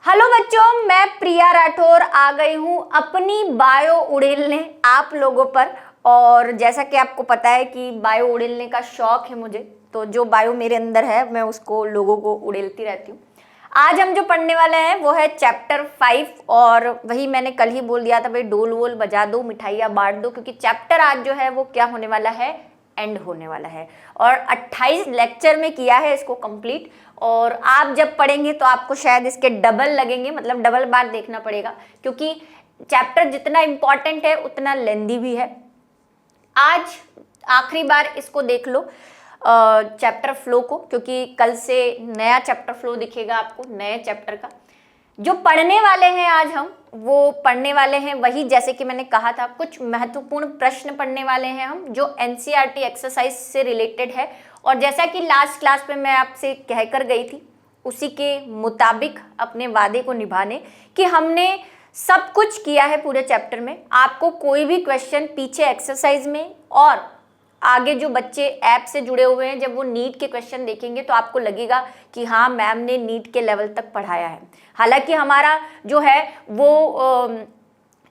Hello बच्चों, मैं प्रिया राठौर आ गई हूँ अपनी बायो उड़ेलने आप लोगों पर। और जैसा कि आपको पता है कि बायो उड़ेलने का शौक है मुझे, तो जो बायो मेरे अंदर है मैं उसको लोगों को उड़ेलती रहती हूँ। आज हम जो पढ़ने वाले हैं वो है चैप्टर 5, और वही मैंने कल ही बोल दिया था, भाई डोल वोल बजा दो, मिठाइयाँ बांट दो, क्योंकि चैप्टर आज जो है वो क्या होने वाला है, एंड होने वाला है। और 28 लेक्चर में किया है इसको कंप्लीट। और आप जब पढ़ेंगे तो आपको शायद इसके डबल लगेंगे, मतलब डबल बार देखना पड़ेगा, क्योंकि चैप्टर जितना इंपॉर्टेंट है उतना लेंदी भी है। आज आखिरी बार इसको देख लो चैप्टर फ्लो को, क्योंकि कल से नया चैप्टर फ्लो दिखेगा आपको नए चैप्टर का। जो पढ़ने वाले हैं आज हम, वो पढ़ने वाले हैं वही, जैसे कि मैंने कहा था, कुछ महत्वपूर्ण प्रश्न पढ़ने वाले हैं हम जो एनसीईआरटी एक्सरसाइज से रिलेटेड है। और जैसा कि लास्ट क्लास में मैं आपसे कहकर गई थी, उसी के मुताबिक अपने वादे को निभाने कि हमने सब कुछ किया है पूरे चैप्टर में। आपको कोई भी क्वेश्चन पीछे एक्सरसाइज में और आगे जो बच्चे ऐप से जुड़े हुए हैं, जब वो नीट के क्वेश्चन देखेंगे तो आपको लगेगा कि हाँ, मैम ने नीट के लेवल तक पढ़ाया है। हालांकि हमारा जो है वो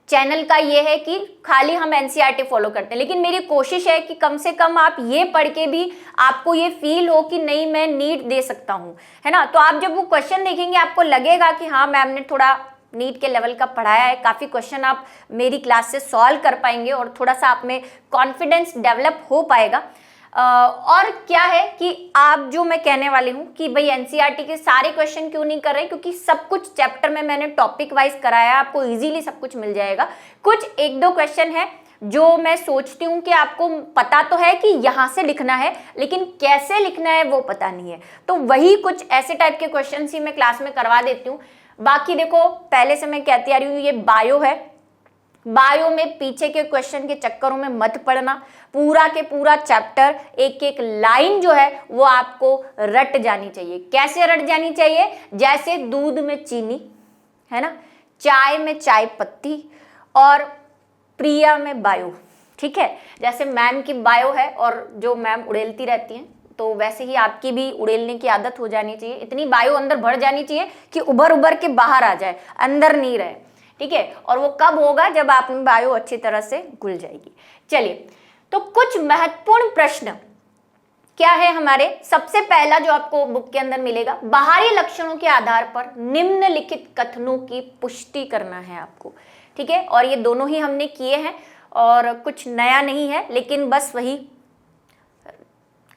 चैनल का ये है कि खाली हम एनसीईआरटी फॉलो करते हैं, लेकिन मेरी कोशिश है कि कम से कम आप ये पढ़ के भी आपको ये फील हो कि नहीं, मैं नीट दे सकता हूँ, है ना। तो आप जब वो क्वेश्चन देखेंगे आपको लगेगा कि हाँ, मैम ने थोड़ा नीट के लेवल का पढ़ाया है, काफ़ी क्वेश्चन आप मेरी क्लास से सॉल्व कर पाएंगे और थोड़ा सा आप में कॉन्फिडेंस डेवलप हो पाएगा। और क्या है कि आप जो मैं कहने वाली हूँ कि भाई एनसीईआरटी के सारे क्वेश्चन क्यों नहीं कर रहे, क्योंकि सब कुछ चैप्टर में मैंने टॉपिक वाइज कराया है, आपको इजीली सब कुछ मिल जाएगा। कुछ एक दो क्वेश्चन है जो मैं सोचती हूँ कि आपको पता तो है कि यहाँ से लिखना है, लेकिन कैसे लिखना है वो पता नहीं है, तो वही कुछ ऐसे टाइप के क्वेश्चन ही मैं क्लास में करवा देती हूँ। बाकी देखो, पहले से मैं कहती आ रही हूँ, ये बायो है, बायो में पीछे के क्वेश्चन के चक्करों में मत पड़ना। पूरा के पूरा चैप्टर एक एक लाइन जो है वो आपको रट जानी चाहिए। कैसे रट जानी चाहिए? जैसे दूध में चीनी, है ना, चाय में चाय पत्ती, और प्रिया में बायो, ठीक है। जैसे मैम की बायो है और जो मैम उड़ेलती रहती हैं, तो वैसे ही आपकी भी उड़ेलने की आदत हो जानी चाहिए। इतनी बायो अंदर भर जानी चाहिए कि उभर उभर के बाहर आ जाए, अंदर नहीं रहे, ठीक है। और वो कब होगा? जब आप में बायो अच्छी तरह से घुल जाएगी। चलिए, तो कुछ महत्वपूर्ण प्रश्न क्या है हमारे। सबसे पहला जो आपको बुक के अंदर मिलेगा, बाहरी लक्षणों के आधार पर निम्नलिखित कथनों की पुष्टि करना है आपको, ठीक है। और ये दोनों ही हमने किए हैं और कुछ नया नहीं है, लेकिन बस वही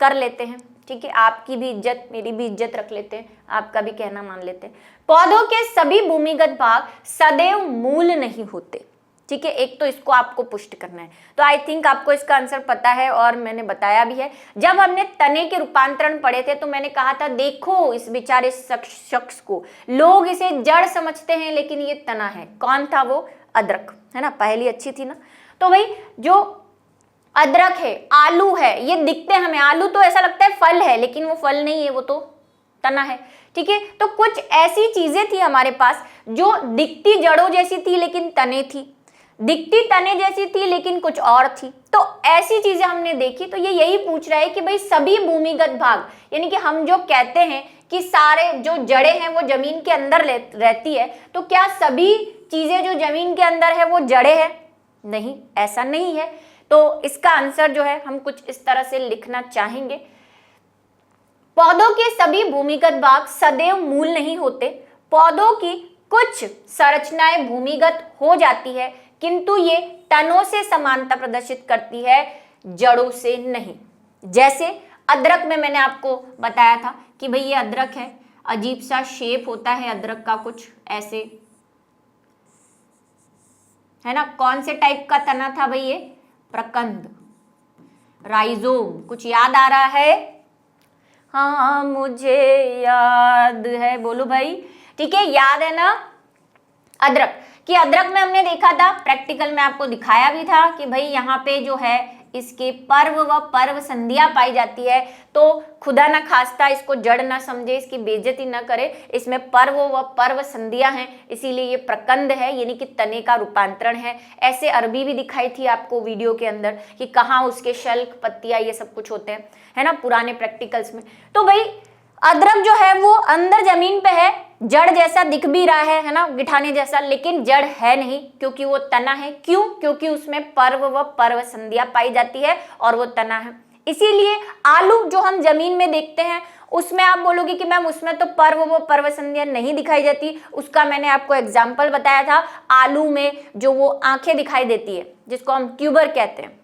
कर लेते हैं, ठीक है। आपकी भी इज्जत, मेरी भी इज्जत रख लेते हैं, आपका भी कहना मान लेते हैं। पौधों के सभी भूमिगत भाग सदैव मूल नहीं होते, ठीक है। एक तो इसको आपको पुष्ट करना है। तो आई थिंक आपको इसका आंसर पता है और मैंने बताया भी है। जब हमने तने के रूपांतरण पढ़े थे तो मैंने कहा था, देखो इस बेचारे शख्स को, लोग इसे जड़ समझते हैं लेकिन ये तना है। कौन था वो? अदरक, है ना। पहली अच्छी थी ना। तो भाई जो अदरक है, आलू है, ये दिखते हमें, आलू तो ऐसा लगता है फल है, लेकिन वो फल नहीं है, वो तो तना है, ठीक है। तो कुछ ऐसी चीजें थी हमारे पास जो दिखती जड़ों जैसी थी लेकिन तने थी, दिखती तने जैसी थी लेकिन कुछ और थी। तो ऐसी चीजें हमने देखी। तो ये यही पूछ रहा है कि भाई सभी भूमिगत भाग, यानी कि हम जो कहते हैं कि सारे जो जड़ें हैं वो जमीन के अंदर रहती है, तो क्या सभी चीजें जो जमीन के अंदर है वो जड़ें हैं? नहीं, ऐसा नहीं है। तो इसका आंसर जो है हम कुछ इस तरह से लिखना चाहेंगे, पौधों के सभी भूमिगत भाग सदैव मूल नहीं होते। पौधों की कुछ संरचनाएं भूमिगत हो जाती है, किंतु ये तनों से समानता प्रदर्शित करती है, जड़ों से नहीं। जैसे अदरक में मैंने आपको बताया था कि भाई ये अदरक है, अजीब सा शेप होता है अदरक का, कुछ ऐसे, है ना। कौन से टाइप का तना था भाई? ये प्रकंद, राइजोम। कुछ याद आ रहा है? हाँ, मुझे याद है, बोलो भाई, ठीक है, याद है ना। अदरक कि अदरक में हमने देखा था, प्रैक्टिकल में आपको दिखाया भी था कि भाई यहाँ पे जो है इसके पर्व व पर्व संधियां पाई जाती है। तो खुदा ना खास्ता इसको जड़ ना समझे, इसकी बेइज्जती ना करे, इसमें पर्व व पर्व संधियां हैं, इसीलिए ये प्रकंद है, यानी कि तने का रूपांतरण है। ऐसे अरबी भी दिखाई थी आपको वीडियो के अंदर कि कहाँ उसके शल्क, पत्तियां, ये सब कुछ होते हैं, है ना, पुराने प्रैक्टिकल्स में। तो भाई अदरक जो है वो अंदर जमीन पे है, जड़ जैसा दिख भी रहा है ना, गिठाने जैसा, लेकिन जड़ है नहीं क्योंकि वो तना है। क्यों? क्योंकि उसमें पर्व व पर्व संध्या पाई जाती है और वो तना है। इसीलिए आलू जो हम जमीन में देखते हैं उसमें आप बोलोगे कि मैम उसमें तो पर्व व पर्व संध्या नहीं दिखाई देती। उसका मैंने आपको एग्जाम्पल बताया था, आलू में जो वो आंखें दिखाई देती है जिसको हम ट्यूबर कहते हैं,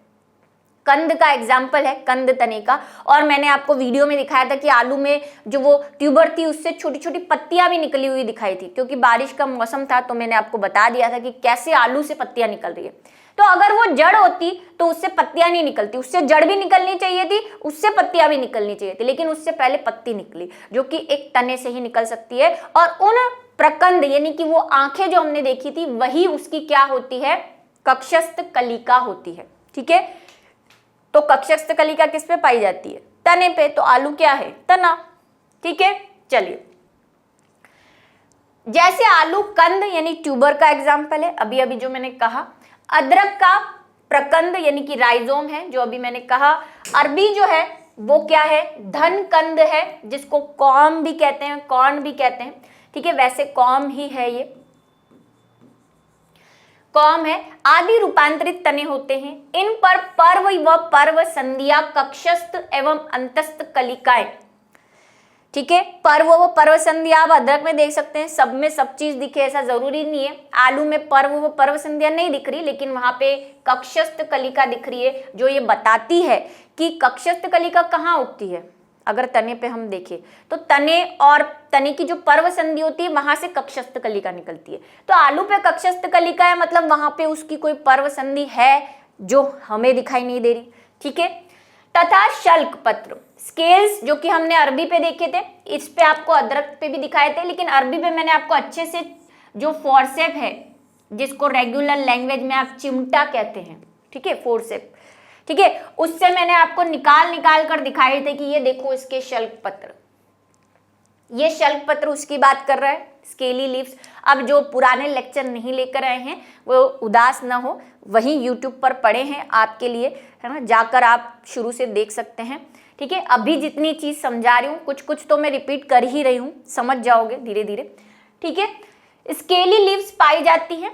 कंद का एग्जाम्पल है, कंद तने का। और मैंने आपको वीडियो में दिखाया था कि आलू में जो वो ट्यूबर थी उससे छोटी छोटी पत्तियां भी निकली हुई दिखाई थी, क्योंकि बारिश का मौसम था तो मैंने आपको बता दिया था कि कैसे आलू से पत्तियां निकल रही है। तो अगर वो जड़ होती तो उससे पत्तियां नहीं निकलती, उससे जड़ भी निकलनी चाहिए थी, उससे पत्तियां भी निकलनी चाहिए थी, लेकिन उससे पहले पत्ती निकली जो कि एक तने से ही निकल सकती है। और उन प्रकंद यानी कि वो आंखें जो हमने देखी थी वही उसकी क्या होती है, कक्षस्थ कलिका होती है। ठीक है, तो कक्षस्थ कलिका किस पे पाई जाती है, तने पे। तो आलू क्या है, तना। ठीक है, चलिए जैसे आलू कंद यानी ट्यूबर का एग्जाम्पल है, अभी अभी जो मैंने कहा। अदरक का प्रकंद यानी कि राइजोम है, जो अभी मैंने कहा। अरबी जो है वो क्या है, धन कंद है, जिसको कॉम भी कहते हैं, कॉर्न भी कहते हैं। ठीक है, वैसे कॉम ही है, ये कॉम है। आदि रूपांतरित तने होते हैं, इन पर पर्व व पर्व संध्या कक्षस्थ एवं अंतस्थ कलिकाएं। ठीक है, पर्व व पर्व संध्या आप अदरक में देख सकते हैं, सब में सब चीज दिखे ऐसा जरूरी नहीं है। आलू में पर्व व पर्व संध्या नहीं दिख रही, लेकिन वहां पे कक्षस्थ कलिका दिख रही है, जो ये बताती है कि कक्षस्थ कलिका कहाँ उगती है। अगर तने पे हम देखें तो तने और तने की जो पर्व संधि होती है वहां से कक्षस्थ कलिका निकलती है। तो आलू पे कक्षस्थ कलिका है, मतलब वहां पे उसकी कोई पर्व संधि है जो हमें दिखाई नहीं दे रही। ठीक है, तथा शल्क पत्र स्केल्स जो कि हमने अरबी पे देखे थे, इस पे आपको अदरक पे भी दिखाए थे, लेकिन अरबी पे मैंने आपको अच्छे से जो फोरसेप है, जिसको रेगुलर लैंग्वेज में आप चिमटा कहते हैं, ठीक है, फोरसेप, ठीक है, उससे मैंने आपको निकाल कर दिखाए थे कि ये देखो इसके शल्क पत्र, ये शल्क पत्र उसकी बात कर रहा है, स्केली लीव्स। अब जो पुराने लेक्चर नहीं लेकर आए हैं वो उदास ना हो, वहीं यूट्यूब पर पड़े हैं आपके लिए, है ना, जाकर आप शुरू से देख सकते हैं। ठीक है, अभी जितनी चीज समझा रही हूँ कुछ कुछ तो मैं रिपीट कर ही रही हूँ, समझ जाओगे धीरे धीरे। ठीक है, स्केली लीव्स पाई जाती हैं,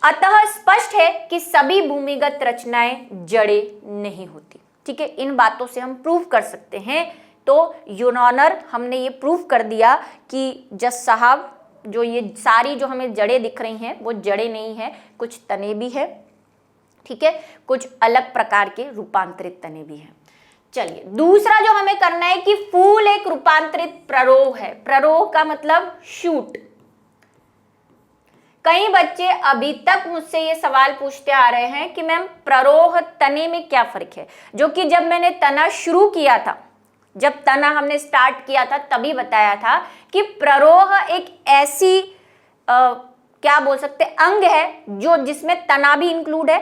अतः स्पष्ट है कि सभी भूमिगत रचनाएं जड़े नहीं होती। ठीक है, इन बातों से हम प्रूव कर सकते हैं। तो यूनॉनर हमने ये प्रूव कर दिया कि जज साहब जो ये सारी जो हमें जड़ें दिख रही हैं वो जड़ें नहीं है, कुछ तने भी है। ठीक है, कुछ अलग प्रकार के रूपांतरित तने भी हैं। चलिए दूसरा जो हमें करना है कि फूल एक रूपांतरित प्ररोह है। प्ररोह का मतलब शूट। कई बच्चे अभी तक मुझसे ये सवाल पूछते आ रहे हैं कि मैम प्ररोह तने में क्या फर्क है, जो कि जब मैंने तना शुरू किया था, जब तना हमने स्टार्ट किया था तभी बताया था कि प्ररोह एक ऐसी क्या बोल सकते अंग है जो जिसमें तना भी इंक्लूड है,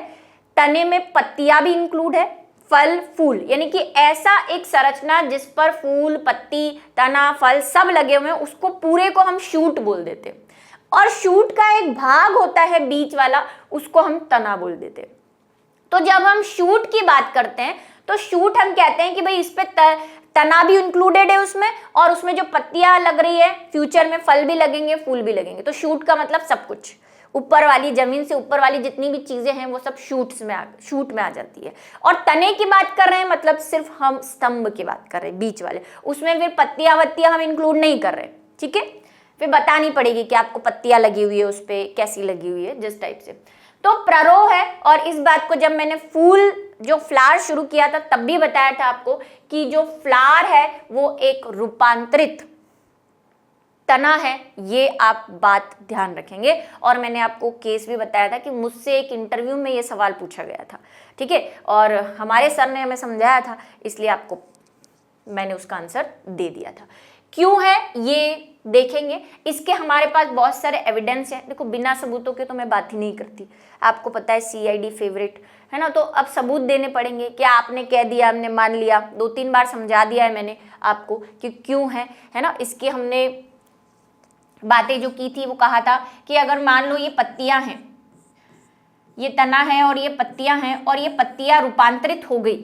तने में पत्तियां भी इंक्लूड है, फल फूल, यानी कि ऐसा एक संरचना जिस पर फूल पत्ती तना फल सब लगे हुए हैं, उसको पूरे को हम शूट बोल देते हैं। और शूट का एक भाग होता है बीच वाला, उसको हम तना बोल देते हैं। तो जब हम शूट की बात करते हैं तो शूट हम कहते हैं कि भाई इस पे तना भी इंक्लूडेड है उसमें, और उसमें जो पत्तियां लग रही है फ्यूचर में फल भी लगेंगे फूल भी लगेंगे। तो शूट का मतलब सब कुछ, ऊपर वाली जमीन से ऊपर वाली जितनी भी चीजें हैं वो सब शूट में आ जाती है। और तने की बात कर रहे हैं मतलब सिर्फ हम स्तंभ की बात कर रहे हैं, बीच वाले, उसमें फिर पत्तियां वत्तियां हम इंक्लूड नहीं कर रहे। ठीक है, फिर बतानी पड़ेगी कि आपको पत्तियां लगी हुई है उस पर, कैसी लगी हुई है, जिस टाइप से। तो प्ररोह है। और इस बात को जब मैंने फूल जो फ्लावर शुरू किया था तब भी बताया था आपको कि जो फ्लावर है वो एक रूपांतरित तना है, ये आप बात ध्यान रखेंगे। और मैंने आपको केस भी बताया था कि मुझसे एक इंटरव्यू में ये सवाल पूछा गया था। ठीक है, और हमारे सर ने हमें समझाया था, इसलिए आपको मैंने उसका आंसर दे दिया था। क्यों है ये देखेंगे, इसके हमारे पास बहुत सारे एविडेंस हैं। देखो बिना सबूतों के तो मैं बात ही नहीं करती, आपको पता है CID फेवरेट है ना, तो अब सबूत देने पड़ेंगे। क्या आपने कह दिया हमने मान लिया, 2-3 बार समझा दिया है मैंने आपको कि क्यों है ना। इसकी हमने बातें जो की थी वो कहा था कि अगर मान लो ये पत्तियां हैं, ये तना है और ये पत्तियां हैं, और ये पत्तियां रूपांतरित हो गई,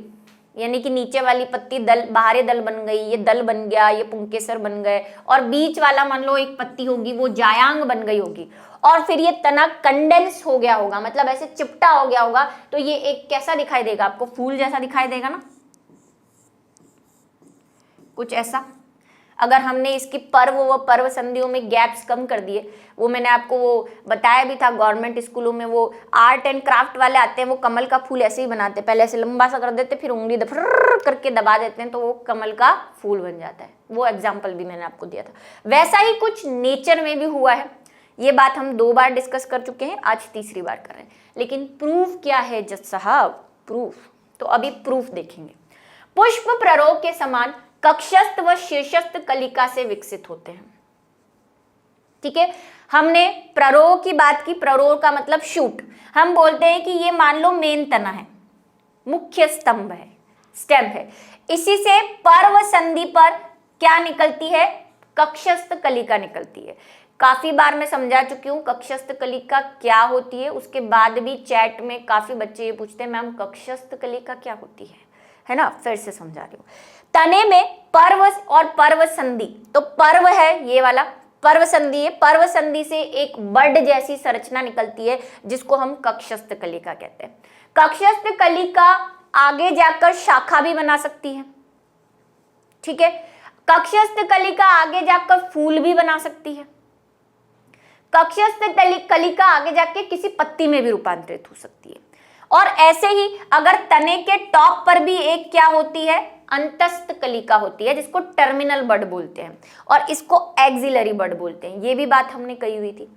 यानी कि नीचे वाली पत्ती दल, बाहरी दल बन गई, ये दल बन गया, ये पुंकेसर बन गए, और बीच वाला मान लो एक पत्ती होगी वो जायांग बन गई होगी, और फिर ये तना कंडेंस हो गया होगा, मतलब ऐसे चिपटा हो गया होगा, तो ये एक कैसा दिखाई देगा आपको, फूल जैसा दिखाई देगा ना, कुछ ऐसा। अगर हमने इसकी पर्व व पर्व संधियों में गैप्स कम कर दिए, वो मैंने आपको वो बताया भी था, गवर्नमेंट स्कूलों में वो आर्ट एंड क्राफ्ट वाले आते हैं, वो कमल का फूल ऐसे ही बनाते हैं, पहले ऐसे लंबा सा कर देते, फिर उंगली करके दबा देते हैं, तो वो कमल का फूल बन जाता है। वो एग्जाम्पल भी मैंने आपको दिया था। वैसा ही कुछ नेचर में भी हुआ है। ये बात हम 2 बार डिस्कस कर चुके हैं, आज तीसरी बार कर रहे हैं। लेकिन प्रूफ क्या है जज साहब, प्रूफ, तो अभी प्रूफ देखेंगे। पुष्प प्ररोह के समान कक्षस्थ व शीर्षस्थ कलिका से विकसित होते हैं। ठीक है, हमने प्ररोह की बात की। प्ररोह का मतलब शूट। हम बोलते हैं कि ये मान लो मेन तना है, मुख्य स्तंभ है, स्टेम है। इसी से पर्व संधि पर क्या निकलती है, कक्षस्थ कलिका निकलती है। काफी बार मैं समझा चुकी हूँ कक्षस्थ कलिका क्या होती है। उसके बाद भी चैट में काफी बच्चे ये पूछते हैं मैम कक्षस्थ कलिका क्या होती है ना, फिर से समझा रही हूँ। तने में पर्व और पर्व संधि, तो पर्व है ये वाला, पर्व संधि है। पर्व संधि से एक बड जैसी संरचना निकलती है जिसको हम कक्षस्थ कलिका कहते हैं। कक्षस्थ कलिका आगे जाकर शाखा भी बना सकती है। ठीक है, कक्षस्थ कलिका आगे जाकर फूल भी बना सकती है। कक्षस्थ कलिका आगे जाके किसी पत्ती में भी रूपांतरित हो सकती है। और ऐसे ही अगर तने के टॉप पर भी एक क्या होती है, अंतस्थ कलिका होती है, जिसको टर्मिनल बड बोलते हैं, और इसको एक्सिलरी बड बोलते हैं। ये भी बात हमने कही हुई थी।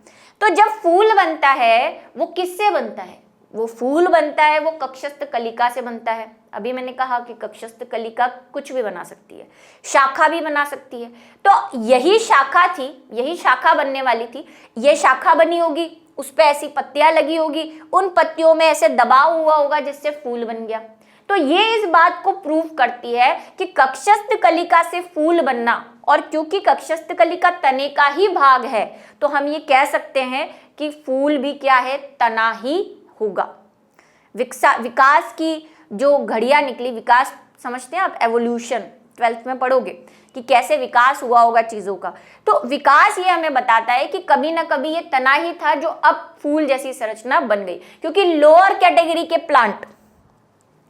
तो जब फूल बनता है वो किससे बनता है, वो फूल बनता है वो कक्षस्थ कलिका से बनता है। अभी मैंने कहा कि कक्षस्थ कलिका कुछ भी बना सकती है, शाखा भी बना सकती है। तो यही शाखा थी, यही शाखा बनने वाली थी। ये शाखा बनी होगी, उस पे ऐसी पत्तियां लगी होगी, उन पत्तियों में ऐसे दबाव हुआ होगा जिससे फूल बन गया। तो ये इस बात को प्रूव करती है कि कक्षस्थ कलिका से फूल बनना, और क्योंकि कक्षस्थ कलिका तने का ही भाग है तो हम ये कह सकते हैं कि फूल भी क्या है, तना ही होगा। विकास की जो घड़ियां निकली, विकास समझते हैं आप, एवोल्यूशन 12th में पढ़ोगे कि कैसे विकास हुआ होगा चीजों का। तो विकास ये हमें बताता है कि कभी ना कभी ये तना ही था जो अब फूल जैसी संरचना बन गई। क्योंकि लोअर कैटेगरी के प्लांट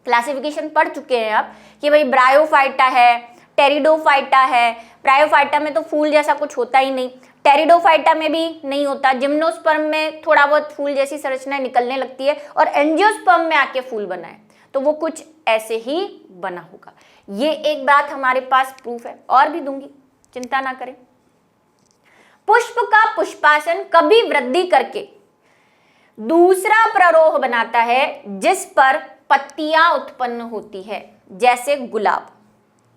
क्लासिफिकेशन पढ़ चुके हैं आप कि भाई ब्रायोफाइटा है, टेरिडोफाइटा है। ब्रायोफाइटा में तो फूल जैसा कुछ होता ही नहीं, टेरिडोफाइटा में भी नहीं होता, जिम्नोस्पर्म में थोड़ा बहुत फूल जैसी संरचना निकलने लगती है, और एंजियोस्पर्म में आके फूल बना है, तो वो कुछ ऐसे ही बना होगा। ये एक बात हमारे पास प्रूफ है, और भी दूंगी, चिंता ना करें। पुष्प का पुष्पासन कभी वृद्धि करके दूसरा प्ररोह बनाता है जिस पर पत्तियां उत्पन्न होती है, जैसे गुलाब।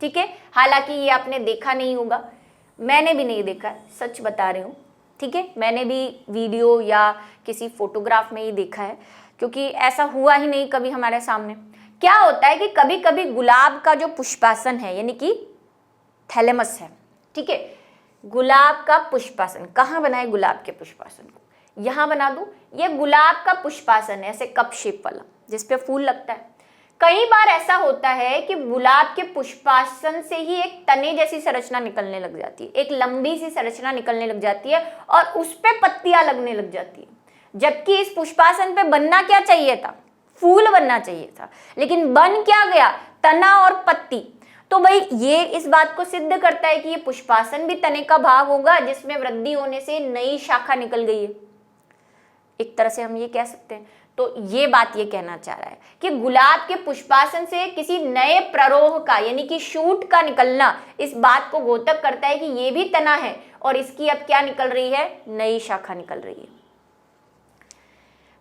ठीक है, हालांकि ये आपने देखा नहीं होगा, मैंने भी नहीं देखा, सच बता रही हूँ। ठीक है, मैंने भी वीडियो या किसी फोटोग्राफ में ही देखा है, क्योंकि ऐसा हुआ ही नहीं कभी हमारे सामने। क्या होता है कि कभी कभी गुलाब का जो पुष्पासन है, यानी कि थैलेमस है, ठीक है, गुलाब का पुष्पासन कहाँ बनाए, गुलाब के पुष्पासन को यहाँ बना दूं। ये गुलाब का पुष्पासन है, ऐसे कप शेप वाला, जिसपे फूल लगता है। कई बार ऐसा होता है कि गुलाब के पुष्पासन से ही एक तने जैसी संरचना निकलने लग जाती है, एक लंबी सी संरचना निकलने लग जाती है, और उस पे पत्तियां लगने लग जाती है। जबकि इस पुष्पासन पे बनना क्या चाहिए था, फूल बनना चाहिए था, लेकिन बन क्या गया, तना और पत्ती। तो भाई ये इस बात को सिद्ध करता है कि ये पुष्पासन भी तने का भाग होगा, जिसमें वृद्धि होने से नई शाखा निकल गई है, एक तरह से हम ये कह सकते हैं। तो ये बात ये कहना चाह रहा है कि गुलाब के पुष्पासन से किसी नए प्ररोह का, यानी कि शूट का निकलना, इस बात को द्योतक करता है कि ये भी तना है, और इसकी अब क्या निकल रही है, नई शाखा निकल रही है।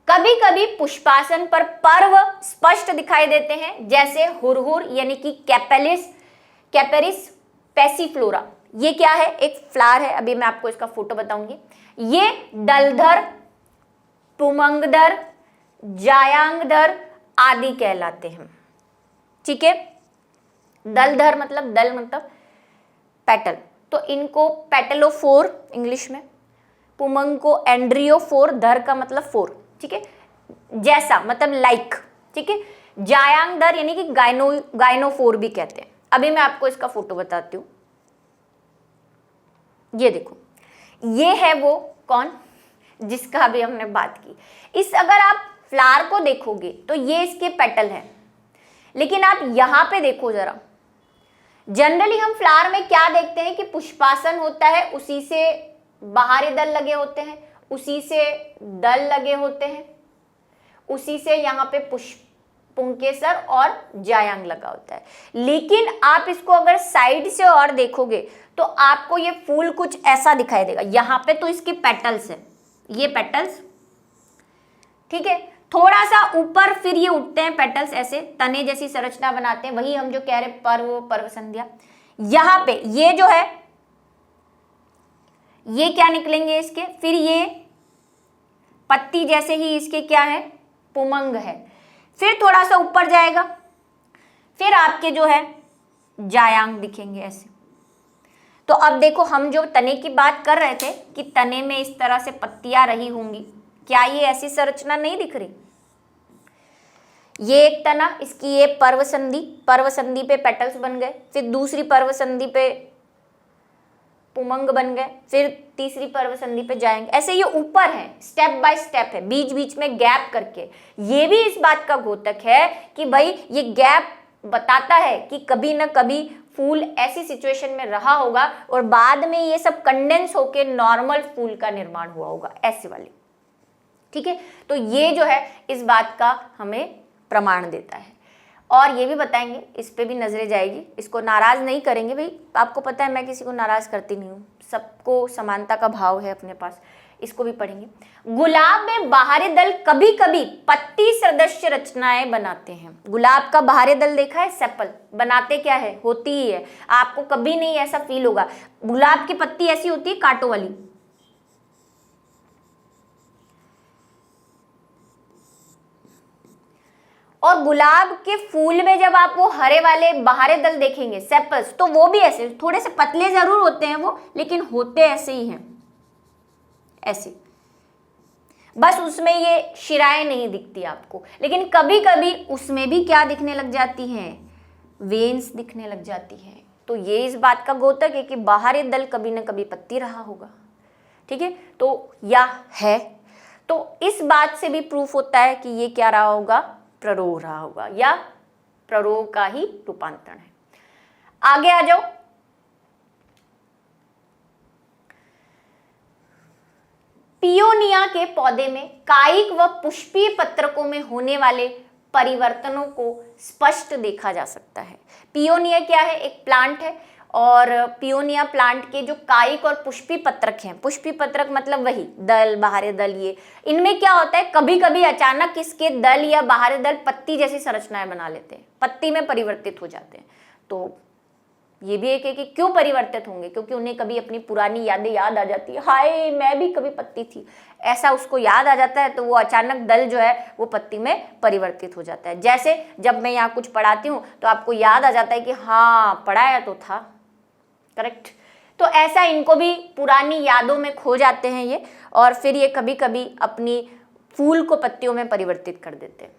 कभी कभी पुष्पासन पर पर्व स्पष्ट दिखाई देते हैं, जैसे हुरहुर यानी कि कैपेरिस पैसिफ्लोरा। ये क्या है, एक फ्लावर है, अभी मैं आपको इसका फोटो बताऊंगी। ये दलधर, पुमंगधर, जायांगधर आदि कहलाते हैं। ठीक है, दलधर मतलब, दल मतलब पेटल, तो इनको पेटलोफोर इंग्लिश में, पुमंग को एंड्रियोफोर, धर का मतलब फोर। ठीक है, जैसा मतलब लाइक। ठीक है, जायांग दर यानी कि गाइनोफोर भी कहते हैं। अभी मैं आपको इसका फोटो बताती हूँ। ये देखो, ये है वो कौन जिसका अभी हमने बात की। इस अगर आप फ्लावर को देखोगे तो ये इसके पेटल हैं, लेकिन आप यहां पे देखो जरा, जनरली हम फ्लावर में क्या देखते हैं कि पुष्पासन होता है, उसी से बाहरी दल लगे होते हैं, उसी से दल लगे होते हैं, उसी से यहाँ पे पुंकेसर और जायांग लगा होता है। लेकिन आप इसको अगर साइड से और देखोगे तो आपको ये फूल कुछ ऐसा दिखाई देगा। यहाँ पे तो इसके पेटल्स है, ये पेटल्स, ठीक है, थोड़ा सा ऊपर फिर ये उठते हैं पेटल्स, ऐसे तने जैसी संरचना बनाते हैं। वही हम जो कह रहे पर्व संध्या। यहां पे ये जो है, ये क्या निकलेंगे इसके, फिर ये पत्ती जैसे ही इसके क्या है, पुमंग है। फिर थोड़ा सा ऊपर जाएगा, फिर आपके जो है जायांग दिखेंगे ऐसे। तो अब देखो, हम जो तने की बात कर रहे थे कि तने में इस तरह से पत्तियां रही होंगी, क्या ये ऐसी संरचना नहीं दिख रही? ये एक तना, इसकी ये पर्व संधि पे पेटल्स बन गए, फिर दूसरी पर्व संधि पे पुमंग बन गए, फिर तीसरी पर्व संधि पे जाएंगे। ऐसे ये ऊपर है, स्टेप बाय स्टेप है, बीच बीच में गैप करके। ये भी इस बात का द्योतक है कि भाई ये गैप बताता है कि कभी ना कभी फूल ऐसी सिचुएशन में रहा होगा और बाद में ये सब कंडेंस होके नॉर्मल फूल का निर्माण हुआ होगा, ऐसे वाली। ठीक है, तो ये जो है इस बात का हमें प्रमाण देता है। और ये भी बताएंगे, इस पे भी नजरें जाएगी, इसको नाराज नहीं करेंगे भाई, आपको पता है मैं किसी को नाराज करती नहीं हूँ, सबको समानता का भाव है अपने पास। इसको भी पढ़ेंगे। गुलाब में बाहरी दल कभी कभी पत्ती सदृश रचनाएं बनाते हैं। गुलाब का बाहरी दल देखा है, सेपल बनाते क्या है, होती ही है, आपको कभी नहीं ऐसा फील होगा। गुलाब की पत्ती ऐसी होती है कांटों वाली, और गुलाब के फूल में जब आप वो हरे वाले बाहरी दल देखेंगे सेपल्स, तो वो भी ऐसे थोड़े से पतले जरूर होते हैं वो, लेकिन होते ऐसे ही हैं, ऐसे, बस उसमें ये शिराएं नहीं दिखती आपको। लेकिन कभी कभी उसमें भी क्या दिखने लग जाती हैं, वेन्स दिखने लग जाती हैं। तो ये इस बात का द्योतक है कि बाहरी दल कभी ना कभी पत्ती रहा होगा। ठीक है, तो या है, तो इस बात से भी प्रूफ होता है कि ये क्या रहा होगा, प्ररोह रहा होगा, या प्ररोह का ही रूपांतरण है। आगे आ जाओ। पियोनिया के पौधे में कायिक व पुष्पीय पत्रकों में होने वाले परिवर्तनों को स्पष्ट देखा जा सकता है। पियोनिया क्या है, एक प्लांट है, और पियोनिया प्लांट के जो कायिक और पुष्पी पत्रक हैं, पुष्पी पत्रक मतलब वही दल, बाहरी दल, ये इनमें क्या होता है, कभी कभी अचानक इसके दल या बाहरी दल पत्ती जैसी संरचनाएं बना लेते हैं, पत्ती में परिवर्तित हो जाते हैं। तो ये भी एक है कि क्यों परिवर्तित होंगे, क्योंकि उन्हें कभी अपनी पुरानी यादें याद आ जाती है, हाय मैं भी कभी पत्ती थी, ऐसा उसको याद आ जाता है, तो वो अचानक दल जो है वो पत्ती में परिवर्तित हो जाता है। जैसे जब मैं यहाँ कुछ पढ़ाती हूँ तो आपको याद आ जाता है कि हाँ पढ़ाया तो था, करेक्ट। तो ऐसा इनको भी पुरानी यादों में खो जाते हैं ये, और फिर ये कभी कभी अपनी फूल को पत्तियों में परिवर्तित कर देते हैं।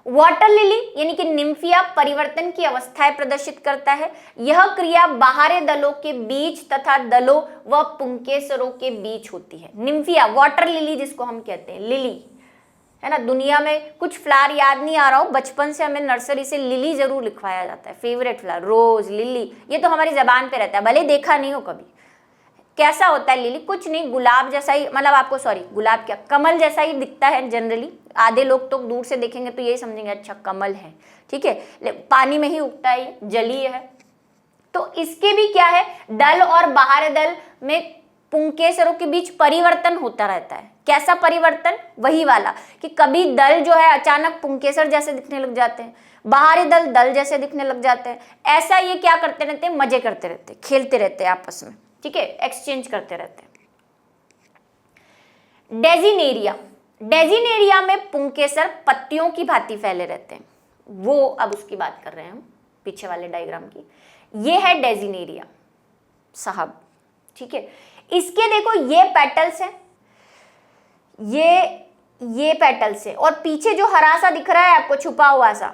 वाटर लिली यानी कि निम्फिया परिवर्तन की अवस्थाएं प्रदर्शित करता है। यह क्रिया बाहरी दलों के बीच तथा दलों व पुंकेसरों के बीच होती है। निम्फिया, वाटर लिली जिसको हम कहते हैं, लिली है ना, दुनिया में कुछ फ्लावर याद नहीं आ रहा हो, बचपन से हमें नर्सरी से लिली जरूर लिखवाया जाता है, फेवरेट फ्लावर, रोज, लिली, ये तो हमारी जबान पे रहता है, भले देखा नहीं हो कभी। कैसा होता है लिली, कुछ नहीं, गुलाब जैसा ही, मतलब आपको सॉरी गुलाब क्या, कमल जैसा ही दिखता है जनरली। आधे लोग तो दूर से देखेंगे तो यही समझेंगे अच्छा कमल है, ठीक है, पानी में ही उगता है, जलीय है। तो इसके भी क्या है, दल और बाहरी दल में पुंकेसरों के बीच परिवर्तन होता रहता है। कैसा परिवर्तन, वही वाला कि कभी दल जो है अचानक पुंकेसर जैसे दिखने लग जाते हैं, बाहरी दल दल जैसे दिखने लग जाते हैं। ऐसा ये क्या करते रहते हैं, मजे करते रहते हैं, खेलते रहते हैं आपस में, ठीक है, एक्सचेंज करते रहते हैं। डेजिनेरिया, डेजिनेरिया में पुंकेसर पत्तियों की भांति फैले रहते हैं, वो अब उसकी बात कर रहे हैं हम पीछे वाले डायग्राम की। ये है डेजिनेरिया साहब, ठीक है। इसके देखो ये पेटल्स हैं, ये ये पेटल्स है, और पीछे जो हरा सा दिख रहा है आपको छुपा हुआ सा,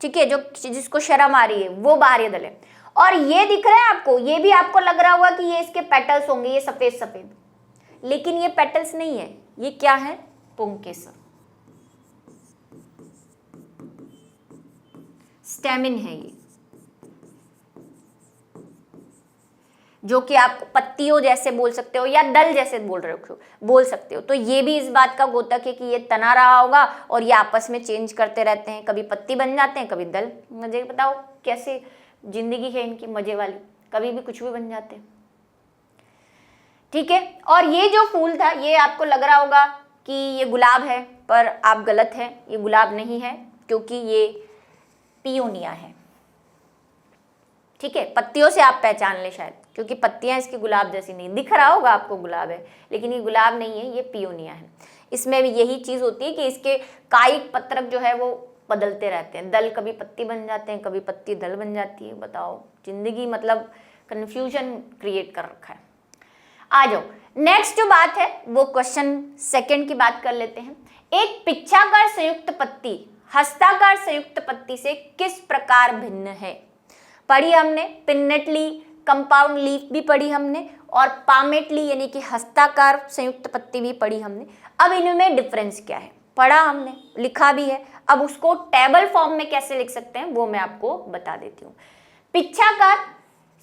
ठीक है, जो जिसको शर्म आ रही है, वो बाह्य दल है। और ये दिख रहा है आपको, ये भी आपको लग रहा होगा कि ये इसके पेटल्स होंगे, ये सफेद सफेद, लेकिन ये पेटल्स नहीं है, ये क्या है, पुंकेसर, स्टेमिन है ये, जो कि आप पत्तियों जैसे बोल सकते हो या दल जैसे बोल सकते हो। तो ये भी इस बात का द्योतक है कि ये तना रहा होगा और ये आपस में चेंज करते रहते हैं, कभी पत्ती बन जाते हैं, कभी दल। मुझे बताओ कैसे जिंदगी है इनकी मजे वाली, कभी भी कुछ भी बन जाते हैं, ठीक है। और ये जो फूल था, ये आपको लग रहा होगा कि ये गुलाब है, पर आप गलत है, ये गुलाब नहीं है, क्योंकि ये पियोनिया है, ठीक है। पत्तियों से आप पहचान ले शायद, क्योंकि पत्तियां इसकी गुलाब जैसी नहीं, दिख रहा होगा आपको गुलाब है, लेकिन ये गुलाब नहीं है, ये पियोनिया है। इसमें भी यही चीज होती है कि इसके कायिक पत्रक जो है वो बदलते रहते हैं, दल कभी पत्ती बन जाते हैं, कभी पत्ती दल बन जाती है। बताओ, जिंदगी मतलब कंफ्यूजन क्रिएट कर रखा है। आ जाओ, नेक्स्ट जो बात है वो क्वेश्चन सेकंड की बात कर लेते हैं। एक पिच्छाकार संयुक्त पत्ती हस्ताकार संयुक्त पत्ती से किस प्रकार भिन्न है? पढ़ी हमने, पिन्नेटली कंपाउंड लीफ भी पढ़ी हमने, और पामेटली यानी कि हस्ताकार संयुक्त पत्ती भी पढ़ी हमने। अब इनमें डिफरेंस क्या है पढ़ा हमने, लिखा भी है, अब उसको टेबल फॉर्म में कैसे लिख सकते हैं वो मैं आपको बता देती हूँ। पिच्छाकार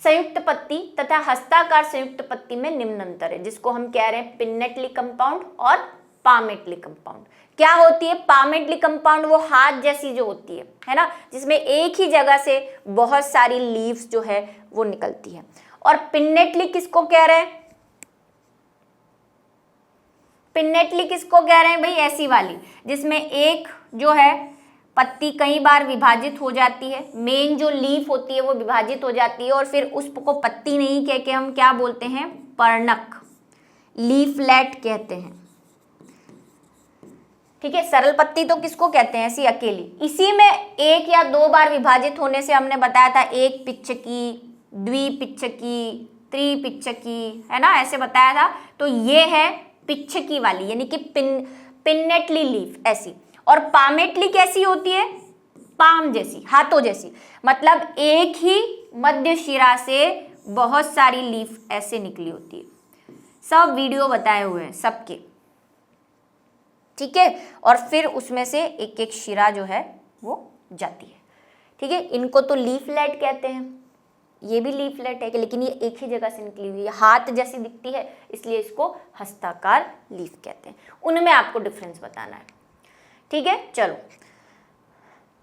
संयुक्त पत्ती तथा हस्ताकार संयुक्त पत्ती में निम्न अंतर है, जिसको हम कह रहे हैं पिन्नेटली कंपाउंड और पामेटली कंपाउंड। क्या होती है पामेटली कंपाउंड? वो हाथ जैसी जो होती है ना, जिसमें एक ही जगह से बहुत सारी लीव्स जो है वो निकलती है। और पिन्नेटली किसको कह रहे हैं? पिन्नेटली किसको कह रहे हैं भाई? ऐसी वाली जिसमें एक जो है पत्ती कई बार विभाजित हो जाती है, मेन जो लीफ होती है वो विभाजित हो जाती है, और फिर उसको पत्ती नहीं कह के हम क्या बोलते हैं? पर्णक, लीफलेट कहते हैं, ठीक है। सरल पत्ती तो किसको कहते हैं? ऐसी अकेली। इसी में एक या दो बार विभाजित होने से हमने बताया था एक पिच्छकी, द्विपिच्छकी, त्रिपिच्छकी, है ना, ऐसे बताया था। तो ये है पिच्छकी वाली यानी कि पिन्नेटली लीफ ऐसी। और पामेटली कैसी होती है? पाम जैसी, हाथों जैसी, मतलब एक ही मध्य शिरा से बहुत सारी लीफ ऐसे निकली होती है। सब वीडियो बताए हुए हैं सबके, ठीक है। और फिर उसमें से एक एक शिरा जो है वो जाती है, ठीक है। इनको तो लीफलेट कहते हैं, ये भी लीफलेट है लेकिन ये एक ही जगह से निकली हुई है, हाथ जैसी दिखती है, इसलिए इसको हस्ताकार लीफ कहते हैं। उनमें आपको डिफरेंस बताना है, ठीक है। चलो,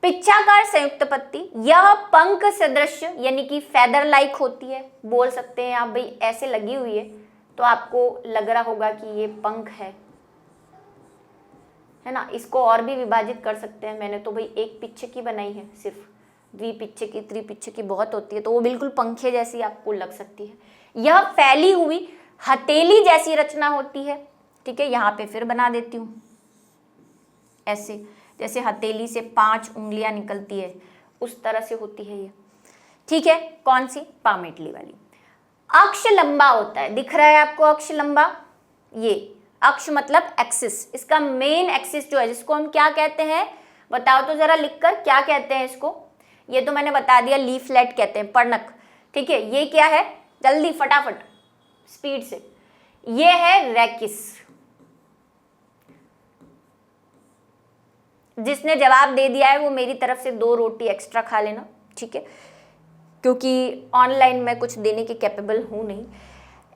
पिच्छाकार संयुक्त पत्ती, यह पंख सदृश यानी कि फेदर लाइक होती है। बोल सकते हैं आप भाई ऐसे लगी हुई है तो आपको लग रहा होगा कि ये पंख है ना। इसको और भी विभाजित कर सकते हैं, मैंने तो भाई एक पिच्छकी बनाई है सिर्फ, द्विपिच्छकी त्रिपिच्छकी बहुत होती है, तो वो बिल्कुल पंखे जैसी आपको लग सकती है। यह फैली हुई हथेली जैसी रचना होती है, ठीक है। यहाँ पे फिर बना देती हूँ ऐसे, जैसे हथेली से 5 उंगलियां निकलती है उस तरह से होती है ये, ठीक है। कौन सी? पामेटली वाली। अक्ष लंबा होता है, दिख रहा है आपको अक्ष लंबा? ये अक्ष मतलब एक्सिस, इसका मेन एक्सिस जो है जिसको हम क्या कहते हैं बताओ तो जरा लिखकर, क्या कहते हैं इसको? ये तो मैंने बता दिया, लीफलेट कहते हैं, पर्णक, ठीक है। ये क्या है? जल्दी फटाफट स्पीड से, ये है रेकिस। जिसने जवाब दे दिया है वो मेरी तरफ से 2 रोटी एक्स्ट्रा खा लेना, ठीक है, क्योंकि ऑनलाइन मैं कुछ देने के कैपेबल हूं नहीं।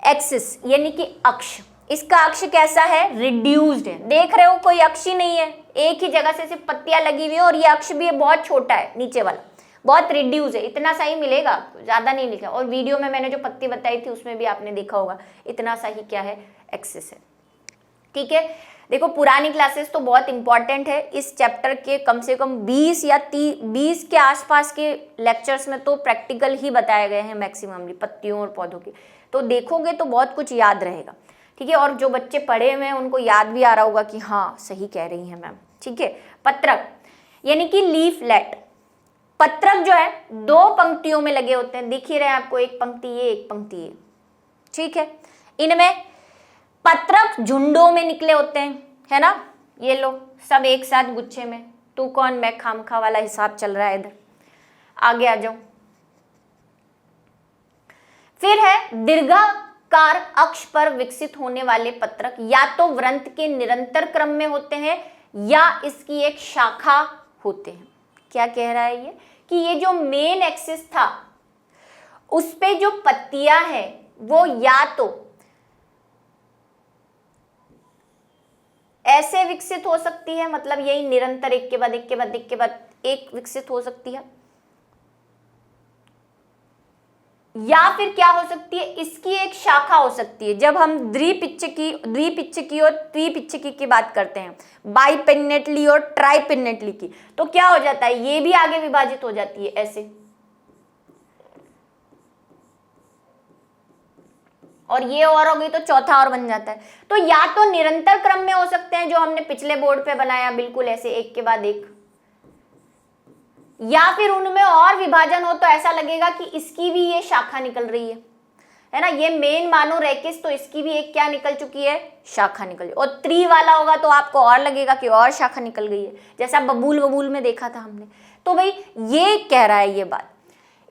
एक्सिस यानी कि अक्ष, इसका अक्ष कैसा है? रिड्यूस्ड है। देख रहे हो कोई अक्ष ही नहीं है, एक ही जगह से सिर्फ पत्तियां लगी हुई है, और ये अक्ष भी है बहुत छोटा है, नीचे वाला बहुत रिड्यूस है, इतना सा ही मिलेगा आपको, ज्यादा नहीं लिखा। और वीडियो में मैंने जो पत्ती बताई थी उसमें भी आपने देखा होगा, इतना सा ही क्या है? एक्सिस है, ठीक है। देखो पुरानी क्लासेस तो बहुत इंपॉर्टेंट है, इस चैप्टर के कम से कम 20 या 20 के आसपास के लेक्चर्स में तो प्रैक्टिकल ही बताए गए हैं मैक्सिममली, पत्तियों और पौधों के, तो देखोगे तो बहुत कुछ याद रहेगा, ठीक है। और जो बच्चे पढ़े हुए हैं उनको याद भी आ रहा होगा कि हाँ सही कह रही हैं मैम, ठीक है। पत्रक यानी कि लीफलेट, पत्रक जो है 2 पंक्तियों में लगे होते हैं, दिख ही रहे हैं आपको, एक पंक्ति ये एक पंक्ति ये, ठीक है। इनमें पत्रक झुंडों में निकले होते हैं, है ना, ये लो सब एक साथ गुच्छे में, तू कौन मैं खामखा वाला हिसाब चल रहा है इधर। आगे आ जाओ। फिर है दीर्घाकार अक्ष पर विकसित होने वाले पत्रक या तो वृंत के निरंतर क्रम में होते हैं या इसकी एक शाखा होते हैं। क्या कह रहा है ये कि ये जो मेन एक्सिस था उस पे जो पत्तियां हैं वो या तो ऐसे विकसित हो सकती है, मतलब यही निरंतर एक के बाद एक के बाद एक के बाद एक विकसित हो सकती है, या फिर क्या हो सकती है इसकी एक शाखा हो सकती है। जब हम द्विपिच्छकी और त्रिपिच्छकी की बात करते हैं, बाइपिन्नेटली और ट्राइपिन्नेटली की, तो क्या हो जाता है ये भी आगे विभाजित हो जाती है ऐसे, और ये और हो गई तो चौथा और बन जाता है। तो या तो निरंतर क्रम में हो सकते हैं जो हमने पिछले बोर्ड पे बनाया बिल्कुल ऐसे एक के बाद एक, या फिर उनमें और विभाजन हो तो ऐसा लगेगा कि इसकी भी ये शाखा निकल रही है ना, ये मेन मानो रेकिस तो इसकी भी एक क्या निकल चुकी है, शाखा निकल, और त्रि वाला होगा तो आपको और लगेगा कि और शाखा निकल गई है, जैसा बबूल बबूल में देखा था हमने। तो भाई ये कह रहा है ये बात।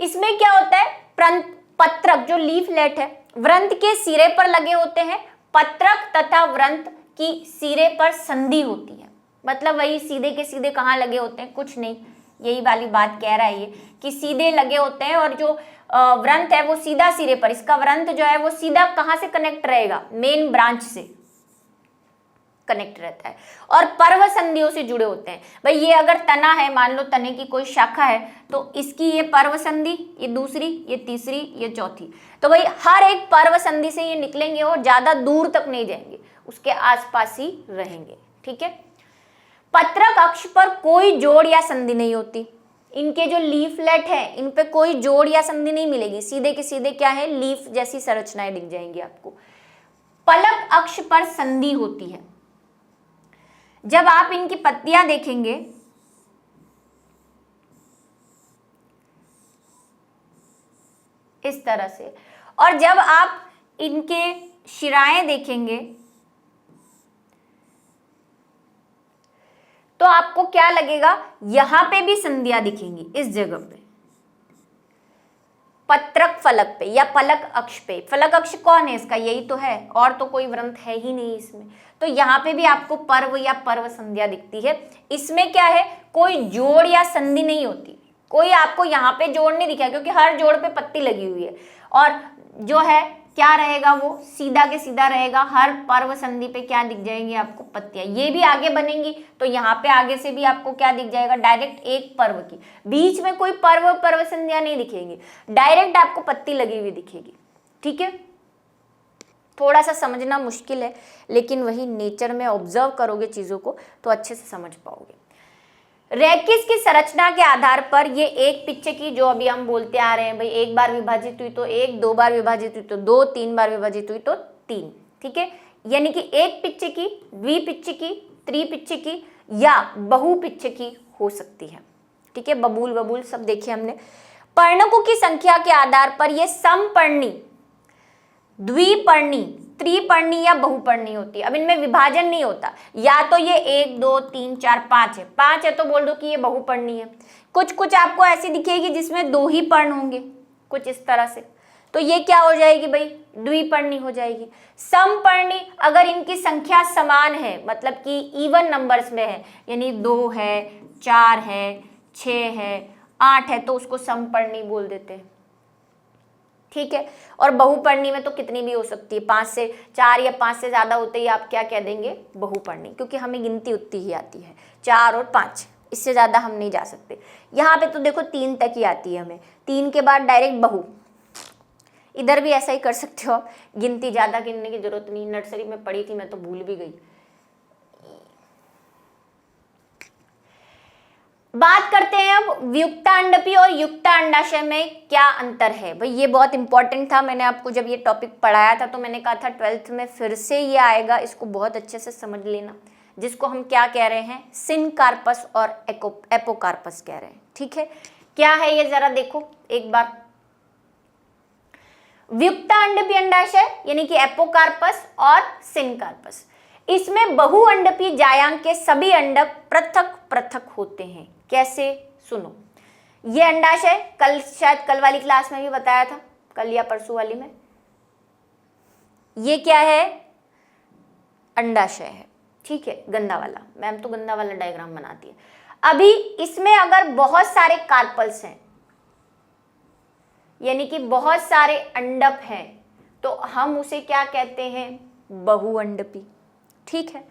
इसमें क्या होता है, पत्रक जो लीफलेट है वृंत के सिरे पर लगे होते हैं, पत्रक तथा वृंत की सिरे पर संधि होती है, मतलब वही सीधे के सीधे कहाँ लगे होते हैं, कुछ नहीं, यही वाली बात कह रहा है ये कि सीधे लगे होते हैं, और जो वृंत है वो सीधा सिरे पर, इसका वृंत जो है वो सीधा कहाँ से कनेक्ट रहेगा, मेन ब्रांच से कनेक्ट रहता है, और पर्व संधियों से जुड़े होते हैं। भाई ये अगर तना है, मान लो तने की कोई शाखा है, तो इसकी ये पर्व संधि, ये दूसरी, ये तीसरी, ये चौथी, तो भाई हर एक पर्व संधि से ये निकलेंगे और ज्यादा दूर तक नहीं जाएंगे, उसके आसपास ही रहेंगे। ठीक है। पत्रक अक्ष पर कोई जोड़ या संधि नहीं होती, इनके जो लीफलेट है इन पे कोई जोड़ या संधि नहीं मिलेगी, सीधे के सीधे क्या है, लीफ जैसी संरचनाएं दिख जाएंगी आपको। पलक अक्ष पर संधि होती है, जब आप इनकी पत्तियां देखेंगे इस तरह से, और जब आप इनके शिराएं देखेंगे तो आपको क्या लगेगा, यहां पे भी संधियां दिखेंगी इस जगह पे, पत्रक फलक पे या फलक अक्ष पे। फलक अक्ष कौन है इसका, यही तो है, और तो कोई वृंत है ही नहीं इसमें, तो यहाँ पे भी आपको पर्व या पर्व संध्या दिखती है। इसमें क्या है, कोई जोड़ या संधि नहीं होती, कोई आपको यहाँ पे जोड़ नहीं दिखा क्योंकि हर जोड़ पे पत्ती लगी हुई है, और जो है क्या रहेगा वो सीधा के सीधा रहेगा, हर पर्व संधि पे क्या दिख जाएंगी आपको, पत्तियां। ये भी आगे बनेंगी तो यहाँ पे आगे से भी आपको क्या दिख जाएगा, डायरेक्ट एक पर्व की, बीच में कोई पर्व संध्या नहीं दिखेगी, डायरेक्ट आपको पत्ती लगी हुई दिखेगी। ठीक है, थोड़ा सा समझना मुश्किल है, लेकिन वही नेचर में ऑब्जर्व करोगे चीजों को तो अच्छे से समझ पाओगे। रेकिस की संरचना के आधार पर ये एक पिच्छकी, जो अभी हम बोलते आ रहे हैं भाई, एक बार विभाजित हुई तो एक, दो बार विभाजित हुई तो दो, तीन बार विभाजित हुई तो तीन। ठीक है, यानी कि एक पिच्छकी, द्विपिच्छकी, त्रिपिच्छकी या बहुपिच्छकी हो सकती है। ठीक है, बबूल बबूल सब देखे हमने। पर्णकों की संख्या के आधार पर ये समपर्णी, द्विपर्णी, त्रिपर्णी या बहुपर्णी होती है। अब इनमें विभाजन नहीं होता, या तो ये 1 2 3 4 5 है, 5 है तो बोल दो कि ये बहुपर्णी है। कुछ कुछ आपको ऐसी दिखेगी जिसमें 2 ही पर्ण होंगे, कुछ इस तरह से, तो ये क्या हो जाएगी भाई, द्विपर्णी हो जाएगी। समपर्णी अगर इनकी संख्या समान है, मतलब कि इवन नंबर्स में है, यानी 2 है, 4 है, 6 है, 8 है, तो उसको समपर्णी बोल देते हैं। ठीक है, और बहुपर्णी में तो कितनी भी हो सकती है, 5 से 4 या 5 से ज्यादा होते ही आप क्या कह देंगे, बहुपर्णी, क्योंकि हमें गिनती उतनी ही आती है, 4 और 5, इससे ज्यादा हम नहीं जा सकते। यहाँ पे तो देखो 3 तक ही आती है हमें, 3 के बाद डायरेक्ट बहु। इधर भी ऐसा ही कर सकते हो, गिनती ज्यादा गिनने की जरूरत नहीं, नर्सरी में पढ़ी थी मैं तो भूल भी गई। बात करते हैं अब व्युक्तांडपी और युक्तांडाशय में क्या अंतर है। भाई ये बहुत इंपॉर्टेंट था, मैंने आपको जब ये टॉपिक पढ़ाया था तो मैंने कहा था 12th में फिर से ये आएगा, इसको बहुत अच्छे से समझ लेना, जिसको हम क्या कह रहे हैं, सिनकार्पस और एपोकार्पस कह रहे हैं। ठीक है, क्या है ये जरा देखो एक बार। व्युक्तांडपी अंडाशय यानी कि एपोकार्पस और सिनकार्पस, इसमें बहुअंडपी जायांग के सभी अंडक पृथक पृथक होते हैं। कैसे, सुनो। ये अंडाशय कल, शायद कल वाली क्लास में भी बताया था, कल या परसों वाली में। ये क्या है, अंडाशय है, ठीक है, गंदा वाला। मैम तो गंदा वाला डायग्राम बनाती है। अभी इसमें अगर बहुत सारे कार्पल्स हैं, यानी कि बहुत सारे अंडक हैं, तो हम उसे क्या कहते हैं, बहुअंडपी, ठीक है।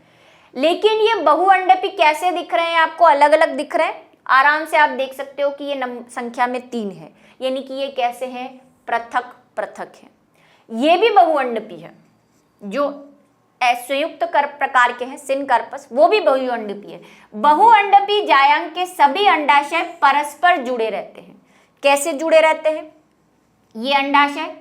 लेकिन ये बहुअंडपी कैसे दिख रहे हैं आपको, अलग अलग दिख रहे हैं। आराम से आप देख सकते हो कि ये संख्या में 3 है, यानी कि ये कैसे हैं, पृथक पृथक है। ये भी बहुअंडपी है, जो संयुक्त प्रकार के हैं, सिनकार्पस, वो भी बहुअंडपी है। बहुअंडपी जायांग के सभी अंडाशय परस्पर जुड़े रहते हैं। कैसे जुड़े रहते हैं, ये अंडाशय,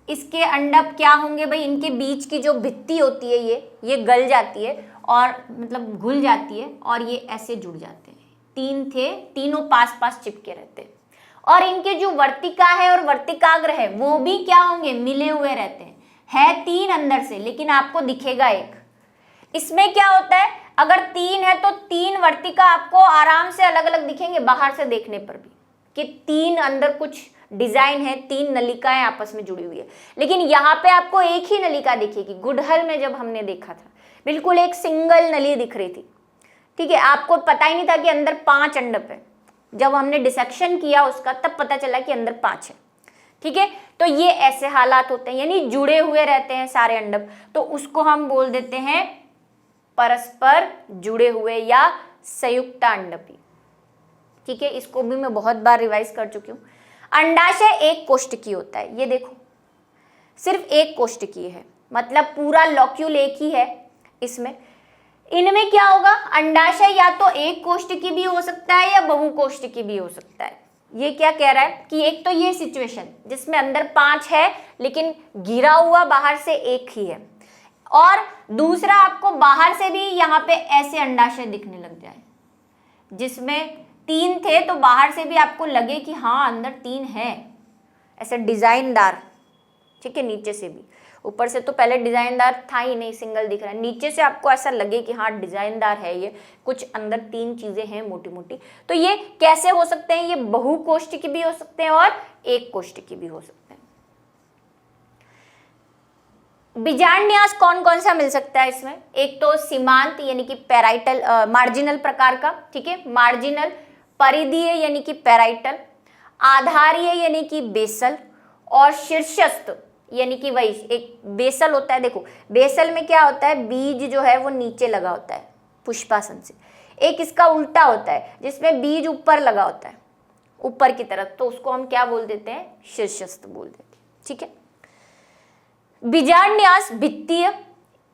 इसके अंडक क्या होंगे भाई, इनके बीच की जो भित्ति होती है ये गल जाती है और मतलब घुल जाती है और ये ऐसे जुड़ जाते हैं। 3 थे, तीनों पास पास चिपके रहते हैं। और इनके जो वर्तिका है और वर्तिकाग्र है वो भी क्या होंगे, मिले हुए रहते हैं। है 3 अंदर से, लेकिन आपको दिखेगा 1। इसमें क्या होता है, अगर 3 है तो 3 वर्तिका आपको आराम से अलग अलग दिखेंगे बाहर से देखने पर भी, कि 3 अंदर कुछ डिजाइन है, 3 नलिकाएं आपस में जुड़ी हुई है। लेकिन यहाँ पे आपको एक ही नलिका दिखेगी। गुड़हल में जब हमने देखा था, बिल्कुल एक सिंगल नली दिख रही थी, ठीक है। आपको पता ही नहीं था कि अंदर 5 अंडक है। जब हमने डिसेक्शन किया उसका, तब पता चला कि अंदर 5 है, ठीक है। तो ये ऐसे हालात होते हैं, यानी जुड़े हुए रहते हैं सारे अंडक, तो उसको हम बोल देते हैं परस्पर जुड़े हुए या संयुक्त अंडपी, ठीक है। इसको भी मैं बहुत बार रिवाइज कर चुकी हूँ। अंडाशय एक कोष्ठकीय होता है, ये देखो सिर्फ एक कोष्ठकीय है, मतलब पूरा लॉक्यूल एक ही है इसमें। इनमें क्या होगा, अंडाशय या तो एक कोष्ठकीय भी हो सकता है या बहुकोष्ठकीय भी हो सकता है। ये क्या कह रहा है कि एक तो ये सिचुएशन जिसमें अंदर 5 है लेकिन घिरा हुआ बाहर से एक ही है, और दूसरा आपको बाहर से भी यहाँ पे ऐसे अंडाशय दिखने लग जाए जिसमें 3 थे, तो बाहर से भी आपको लगे कि हाँ अंदर 3 है, ऐसे डिजाइनदार, ठीक है। नीचे से भी, ऊपर से तो पहले डिजाइनदार था ही नहीं, सिंगल दिख रहा है, नीचे से आपको ऐसा लगे कि हाँ डिजाइनदार है ये, कुछ अंदर 3 चीजें हैं मोटी मोटी। तो ये कैसे हो सकते हैं, ये बहुकोष्ठकीय भी हो सकते हैं और एक कोष्ठकीय भी हो सकते हैं। बीजांडन्यास कौन कौन सा मिल सकता है इसमें, एक तो सीमांत यानी कि पैराइटल, मार्जिनल प्रकार का, ठीक है, मार्जिनल, परिधीय यानी कि पैराइटल, आधारीय यानी कि बेसल, और शीर्षस्थ यानी कि वही एक बेसल होता है। देखो बेसल में क्या होता है, बीज जो है वो नीचे लगा होता है पुष्पासन से, एक इसका उल्टा होता है जिसमें बीज ऊपर लगा होता है ऊपर की तरफ, तो उसको हम क्या बोल देते हैं, शीर्षस्थ बोल देते हैं, ठीक है। बीजांडन्यास भित्तीय,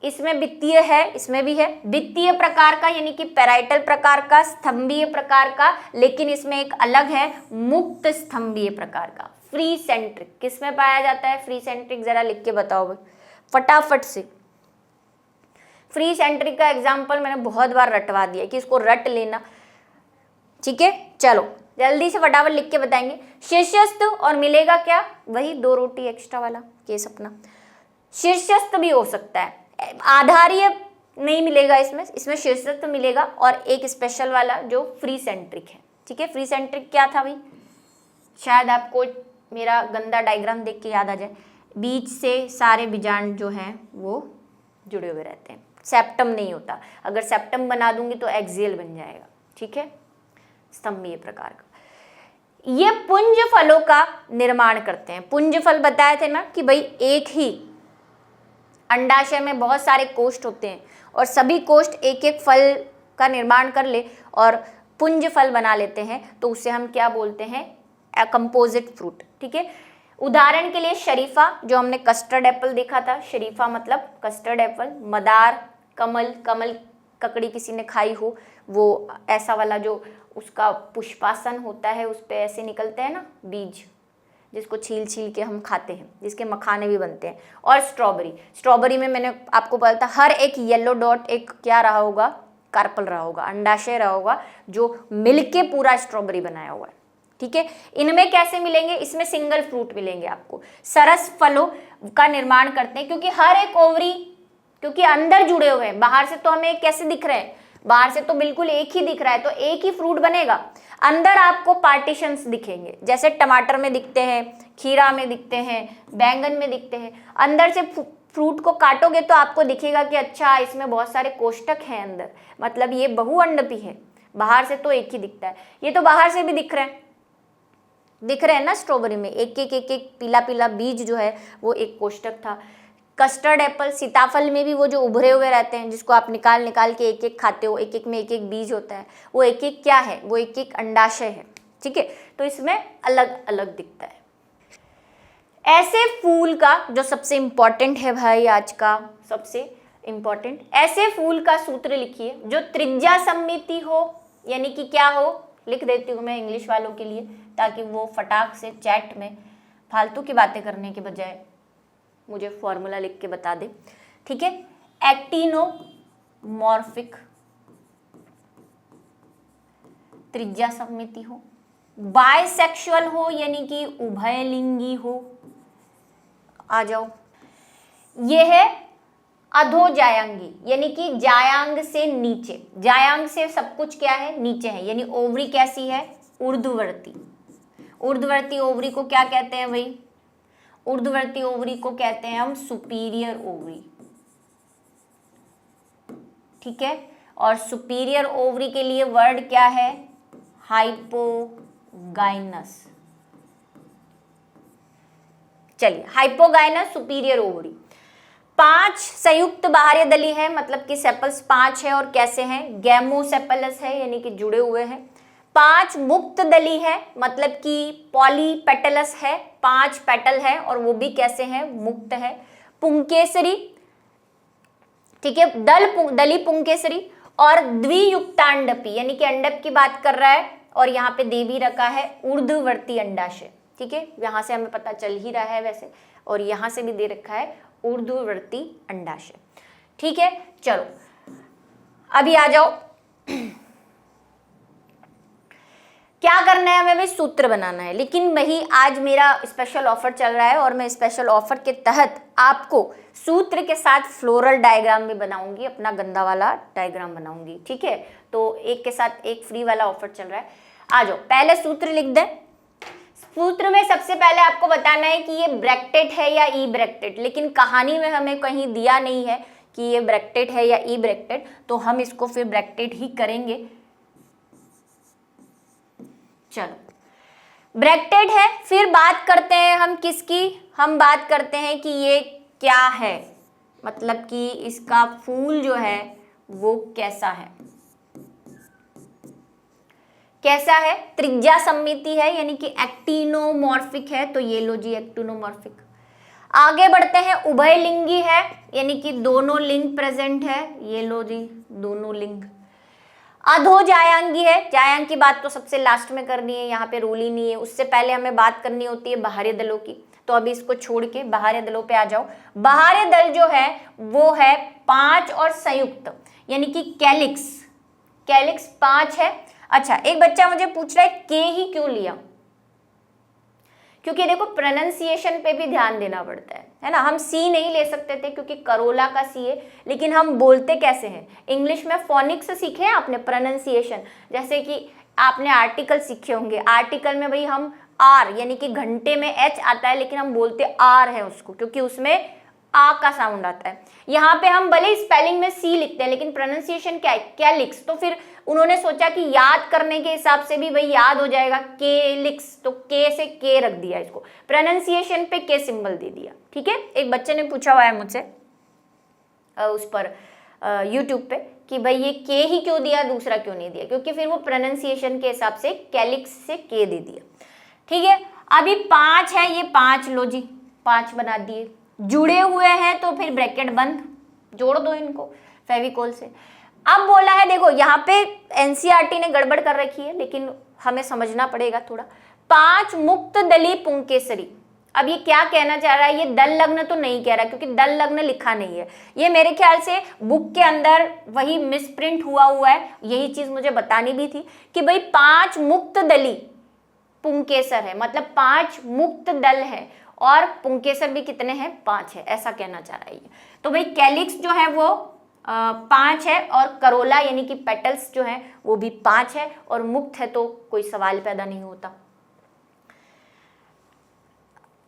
इसमें भित्तीय है, इसमें भी है भित्तीय प्रकार का यानी कि पैराइटल प्रकार का, स्तंभीय प्रकार का, लेकिन इसमें एक अलग है मुक्त स्तंभीय प्रकार का, फ्री सेंट्रिक। किसमें पाया जाता है फ्री सेंट्रिक, जरा लिख के बताओ भाई फटाफट से। फ्री सेंट्रिक का एग्जाम्पल मैंने बहुत बार रटवा दिया कि इसको रट लेना, ठीक है। चलो जल्दी से फटाफट लिख के बताएंगे। शीर्षस्थ और मिलेगा क्या, वही 2 रोटी एक्स्ट्रा वाला केस अपना। शीर्षस्थ भी हो सकता है, आधारीय नहीं मिलेगा इसमें, इसमें शीर्षस्थ मिलेगा, और एक स्पेशल वाला जो फ्री सेंट्रिक है, ठीक है। फ्री सेंट्रिक क्या था भाई, शायद आपको मेरा गंदा डायग्राम देख के याद आ जाए, बीच से सारे बीजांड जो हैं वो जुड़े हुए रहते हैं, सेप्टम नहीं होता। अगर सेप्टम बना दूंगी तो एक्सियल बन जाएगा, ठीक है, स्तंभीय प्रकार का। ये पुंज फलों का निर्माण करते हैं। पुंज फल बताए थे ना कि भाई एक ही अंडाशय में बहुत सारे कोष्ठ होते हैं और सभी कोष्ठ एक एक फल का निर्माण कर ले और पुंज फल बना लेते हैं, तो उसे हम क्या बोलते हैं, कंपोजिट फ्रूट, ठीक है। उदाहरण के लिए शरीफा, जो हमने कस्टर्ड एप्पल देखा था, शरीफा मतलब कस्टर्ड एप्पल, मदार, कमल, कमल ककड़ी किसी ने खाई हो, वो ऐसा वाला जो उसका पुष्पासन होता है उस पे ऐसे निकलते हैं ना बीज, जिसको छील छील के हम खाते हैं, जिसके मखाने भी बनते हैं। और स्ट्रॉबेरी, स्ट्रॉबेरी में मैंने आपको बताया था हर एक येलो डॉट एक क्या रहा होगा, कार्पल रहा होगा, अंडाशय रहा होगा, जो मिलके पूरा स्ट्रॉबेरी बनाया हुआ है, ठीक है। इनमें कैसे मिलेंगे, इसमें सिंगल फ्रूट मिलेंगे आपको। सरस फलों का निर्माण करते हैं, क्योंकि हर एक ओवरी, क्योंकि अंदर जुड़े हुए हैं, बाहर से तो हमें कैसे दिख रहे हैं, बाहर से तो बिल्कुल एक ही दिख रहा है, तो एक ही फ्रूट बनेगा, अंदर आपको पार्टीशंस दिखेंगे, जैसे टमाटर में दिखते हैं, खीरा में दिखते हैं, बैंगन में दिखते हैं। अंदर से फ्रूट को काटोगे तो आपको दिखेगा कि अच्छा इसमें बहुत सारे कोष्ठक हैं अंदर, मतलब ये बहुअंडपी है। बाहर से तो एक ही दिखता है, ये तो बाहर से भी दिख रहे हैं ना। स्ट्रॉबेरी में एक एक पीला पीला बीज जो है वो एक कोष्ठक था। कस्टर्ड एप्पल, सीताफल में भी वो जो उभरे हुए रहते हैं, जिसको आप निकाल के एक एक खाते हो, एक एक में एक एक बीज होता है, वो एक एक क्या है, वो एक एक अंडाशय है, ठीक है। तो इसमें अलग अलग दिखता है। ऐसे फूल का जो सबसे इंपॉर्टेंट है भाई, आज का सबसे इंपॉर्टेंट, ऐसे फूल का सूत्र लिखिए जो त्रिज्या सममिति हो, यानी कि क्या हो, लिख देती हूँ मैं इंग्लिश वालों के लिए, ताकि वो फटाक से चैट में फालतू की बातें करने के बजाय मुझे फॉर्मूला लिख के बता दे, ठीक है। एक्टिनोमॉर्फिक, त्रिज्या सममिति हो, बायसेक्सुअल हो यानी कि उभयलिंगी हो, आ जाओ, ये है अधोजायांगी यानी कि जायांग से नीचे, जायांग से सब कुछ क्या है, नीचे है, यानी ओवरी कैसी है, ऊर्ध्ववर्ती। ऊर्ध्ववर्ती ओवरी को क्या कहते हैं भाई, ऊर्ध्ववर्ती ओवरी को कहते हैं हम सुपीरियर ओवरी, ठीक है। और सुपीरियर ओवरी के लिए वर्ड क्या है, हाइपोगाइनस। चलिए, हाइपोगाइनस सुपीरियर ओवरी। 5 संयुक्त बाह्य दली है, मतलब कि सेपल्स 5 है, और कैसे हैं, गैमोसेपलस है यानी कि जुड़े हुए हैं। 5 मुक्त दली है, मतलब कि पॉलीपेटलस है, 5 पेटल है और वो भी कैसे हैं, मुक्त है। पुंकेसरी, ठीक है, दली पुंकेसरी, और द्वियुक्तांडपी यानी कि अंडप की बात कर रहा है, और यहाँ पे दे भी रखा है ऊर्ध्ववर्ती अंडाशय, ठीक है, यहाँ से हमें पता चल ही रहा है वैसे, और यहाँ से भी दे रखा है ऊर्ध्ववर्ती अंडाशय, ठीक है। चलो अभी आ जाओ, क्या करना है हमें, सूत्र बनाना है। लेकिन वही आज मेरा स्पेशल ऑफर चल रहा है, और मैं स्पेशल ऑफर के तहत आपको सूत्र के साथ फ्लोरल डायग्राम भी बनाऊंगी, अपना गंदा वाला डायग्राम बनाऊंगी, ठीक है। तो एक के साथ एक फ्री वाला ऑफर चल रहा है। आ जाओ, पहले सूत्र लिख दें। सूत्र में सबसे पहले आपको बताना है कि ये ब्रैकेटेड है या ई ब्रैकेटेड, लेकिन कहानी में हमें कहीं दिया नहीं है कि ये ब्रैकेटेड है या ई ब्रैकेटेड, तो हम इसको फिर ब्रैकेटेड ही करेंगे। चलो, ब्रैकेटेड है, फिर बात करते हैं हम किसकी, हम बात करते हैं कि ये क्या है, मतलब कि इसका फूल जो है वो कैसा है, कैसा है, त्रिज्या सममिति है यानी कि एक्टिनोमॉर्फिक है, तो ये लो जी एक्टिनोमॉर्फिक। आगे बढ़ते हैं, उभयलिंगी है यानी कि दोनों लिंग प्रेजेंट है, ये लो जी दोनों लिंग। अधोजायांगी है, जायांग की बात तो सबसे लास्ट में करनी है, यहाँ पे रूल ही नहीं है, उससे पहले हमें बात करनी होती है बाहरी दलों की, तो अभी इसको छोड़ के बाहरी दलों पे आ जाओ। बाहरी दल जो है वो है 5 और संयुक्त यानी कि कैलिक्स, कैलिक्स 5 है। अच्छा, एक बच्चा मुझे पूछ रहा है के ही क्यों लिया, क्योंकि देखो प्रोनाउंसिएशन पे भी ध्यान देना पड़ता है ना। हम सी नहीं ले सकते थे क्योंकि करोला का सी है, लेकिन हम बोलते कैसे हैं, इंग्लिश में फोनिक्स सीखे हैं आपने, प्रोनाउंसिएशन, जैसे कि आपने आर्टिकल सीखे होंगे, आर्टिकल में भाई हम आर यानी कि घंटे में एच आता है, लेकिन हम बोलते आर है उसको, क्योंकि उसमें आ का साउंड आता है। यहाँ पे हम भले स्पेलिंग में सी लिखते हैं, लेकिन प्रोनाउंसिएशन क्या है, कैलिक्स। तो फिर उन्होंने सोचा कि याद करने के हिसाब से भी भाई याद हो जाएगा, केलिक्स, तो के से के रख दिया, इसको प्रोनाउंसिएशन पे के सिंबल दे दिया, ठीक है। एक बच्चे ने पूछा हुआ है मुझसे उस पर यूट्यूब पे कि भाई ये के ही क्यों दिया, दूसरा क्यों नहीं दिया, क्योंकि फिर वो प्रोनाउंसिएशन के हिसाब से कैलिक्स से के दे दिया, ठीक है। अभी 5 है, ये 5 लो जी, 5 बना दिए, जुड़े हुए हैं तो फिर ब्रैकेट बंद, जोड़ दो इनको फेविकोल से। अब बोला है, देखो यहाँ पे एनसीईआरटी ने गड़बड़ कर रखी है, लेकिन हमें समझना पड़ेगा थोड़ा। 5 मुक्त दली पुंकेसरी, अब ये क्या कहना चाह रहा है, ये दल लग्न तो नहीं कह रहा क्योंकि दल लग्न लिखा नहीं है, ये मेरे ख्याल से बुक के अंदर वही मिसप्रिंट हुआ है। यही चीज मुझे बतानी भी थी कि भाई 5 मुक्त दली पुंकेसर है, मतलब 5 मुक्त दल है और पुंकेसर भी कितने हैं, 5 है, ऐसा कहना चाह रहा है ये। तो भाई कैलिक्स जो है वो 5 है और करोला यानी कि पेटल्स जो है वो भी 5 है और मुक्त है, तो कोई सवाल पैदा नहीं होता।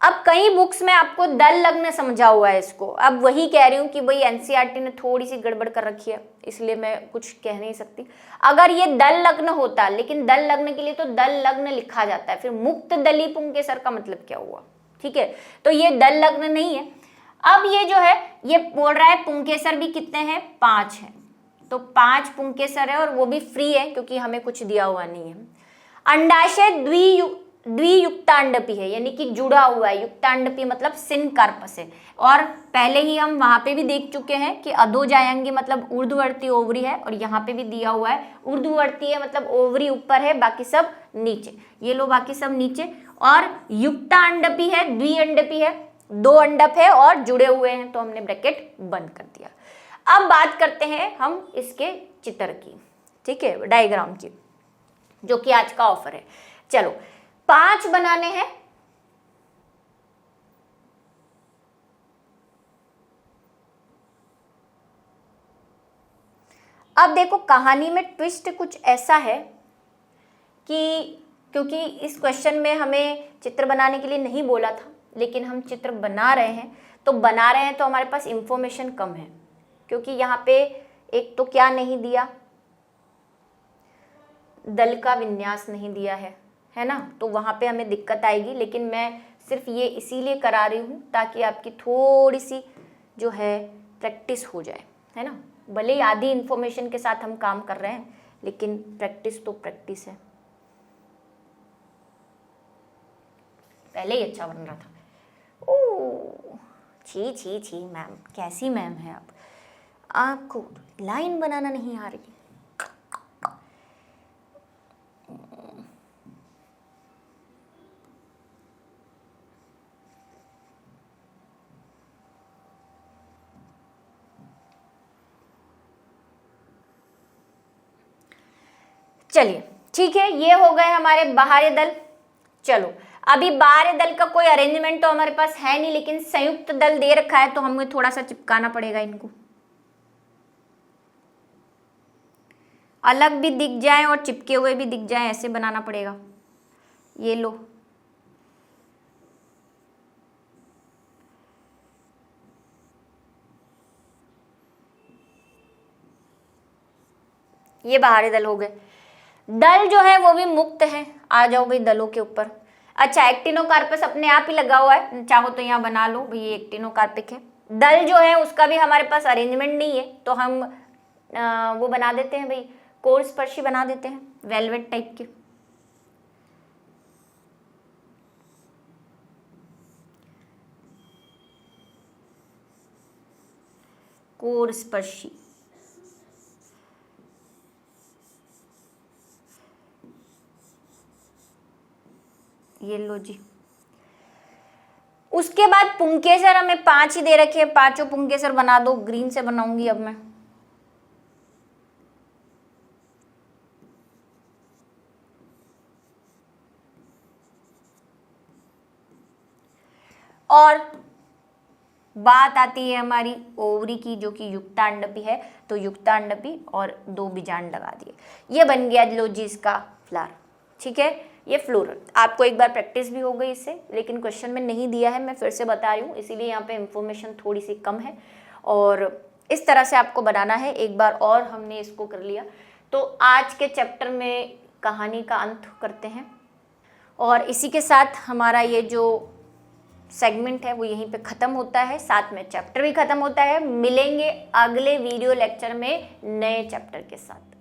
अब कई बुक्स में आपको दल लग्न समझा हुआ है इसको, अब वही कह रही हूँ कि भाई एनसीईआरटी ने थोड़ी सी गड़बड़ कर रखी है, इसलिए मैं कुछ कह नहीं सकती। अगर ये दल लग्न होता, लेकिन दल लग्न के लिए तो दल लग्न लिखा जाता है, फिर मुक्त दली पुंकेसर का मतलब क्या हुआ, ठीक है, तो ये दल लग्न नहीं है। अब ये जो है ये बोल रहा है पुंकेसर भी कितने हैं, 5 हैं, तो 5 पुंकेसर है और वो भी फ्री है क्योंकि हमें कुछ दिया हुआ नहीं है। अंडाशय द्वियुक्तांडपी है, यानी कि जुड़ा हुआ है, युक्तांडपी मतलब सिनकार्पस है, और पहले ही हम वहां पे भी देख चुके हैं कि अधोजायंगी मतलब ऊर्ध्ववर्ती ओवरी है, और यहाँ पे भी दिया हुआ है ऊर्ध्ववर्ती है मतलब ओवरी ऊपर है, बाकी सब नीचे, ये लो बाकी सब नीचे, और युक्तांडपी है, द्विअंडपी है, 2 अंडप है और जुड़े हुए हैं, तो हमने ब्रैकेट बंद कर दिया। अब बात करते हैं हम इसके चित्र की, ठीक है, डायग्राम की, जो कि आज का ऑफर है। चलो 5 बनाने हैं, अब देखो कहानी में ट्विस्ट कुछ ऐसा है कि क्योंकि इस क्वेश्चन में हमें चित्र बनाने के लिए नहीं बोला था, लेकिन हम चित्र बना रहे हैं, तो बना रहे हैं तो हमारे पास इंफॉर्मेशन कम है, क्योंकि यहाँ पे एक तो क्या नहीं दिया, दल का विन्यास नहीं दिया है ना, तो वहाँ पे हमें दिक्कत आएगी। लेकिन मैं सिर्फ ये इसीलिए करा रही हूँ ताकि आपकी थोड़ी सी जो है प्रैक्टिस हो जाए, है ना, भले ही आधी इंफॉर्मेशन के साथ हम काम कर रहे हैं, लेकिन प्रैक्टिस तो प्रैक्टिस है। पहले ही अच्छा बन रहा था। ओह छी छी छी मैम, कैसी मैम है आप, आपको लाइन बनाना नहीं आ रही। चलिए ठीक है, ये हो गए हमारे बाहरी दल। चलो अभी बाहरी दल का कोई अरेंजमेंट तो हमारे पास है नहीं, लेकिन संयुक्त दल दे रखा है, तो हमें थोड़ा सा चिपकाना पड़ेगा इनको, अलग भी दिख जाए और चिपके हुए भी दिख जाए, ऐसे बनाना पड़ेगा। ये लो, ये बाहरी दल हो गए। दल जो है वो भी मुक्त है, आ जाओ भाई दलों के ऊपर। अच्छा एक्टिनोकार्पस अपने आप ही लगा हुआ है, चाहो तो यहाँ बना लो भाई, ये एक्टिनोकार्पिक है। दल जो है उसका भी हमारे पास अरेंजमेंट नहीं है, तो हम वो बना देते हैं भाई, कोरस्पर्शी बना देते हैं, वेलवेट टाइप के। कोरस्पर्शी, ये लो जी। उसके बाद पुंकेसर हमें 5 ही दे रखे हैं, 5 पुंकेसर बना दो, ग्रीन से बनाऊंगी अब मैं। और बात आती है हमारी ओवरी की, जो कि युक्तांडपी है, तो युक्तांडपी और 2 बीजांड लगा दिए, ये बन गया लो जी इसका फ्लावर, ठीक है, ये फ्लोरल। आपको एक बार प्रैक्टिस भी हो गई इससे, लेकिन क्वेश्चन में नहीं दिया है, मैं फिर से बता रही हूँ, इसीलिए यहाँ पे इंफॉर्मेशन थोड़ी सी कम है, और इस तरह से आपको बनाना है। एक बार और हमने इसको कर लिया, तो आज के चैप्टर में कहानी का अंत करते हैं, और इसी के साथ हमारा ये जो सेगमेंट है वो यहीं पे ख़त्म होता है, साथ में चैप्टर भी ख़त्म होता है। मिलेंगे अगले वीडियो लेक्चर में नए चैप्टर के साथ।